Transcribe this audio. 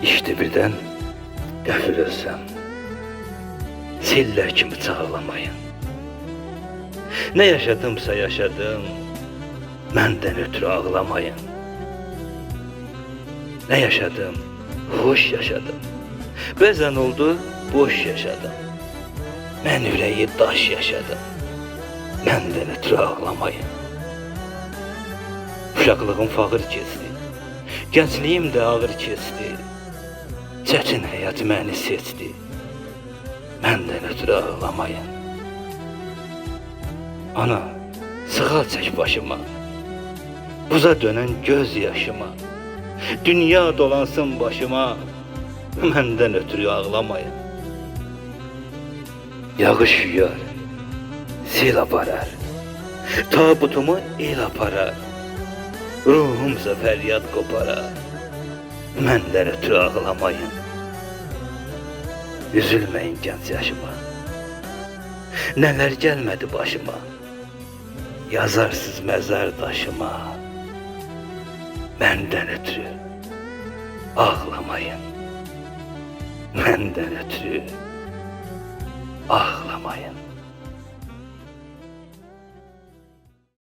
İşte birdən qəfil ölsəm, sellər kimi çağlamayın. Ne yaşadımsa yaşadım, məndən ötürü ağlamayın. Ne yaşadım, hoş yaşadım. Bəzən oldu, boş yaşadım. Mən ürəyi daş yaşadım. Məndən ötürü ağlamayın. Uşaqlığım fağır keçdi. Gəncliyim də ağır keçdi. Çətin həyat məni seçdi. Məndən ötürü ağlamayın. Ana, sığal çək başıma. Buza dönən göz yaşıma. Dünya dolansın başıma. Məndən ötürü ağlamayın. Yağış yuyar, sel aparar. Tabutumu el aparar. Ruhumsa fəryad qoparar. Məndən ötürü ağlamayın. Üzülməyin gənc yaşıma. Nələr gəlmədi başıma. Yazarsız məzar daşıma. Məndən ötürü ağlamayın. Məndən ötürü ağlamayın.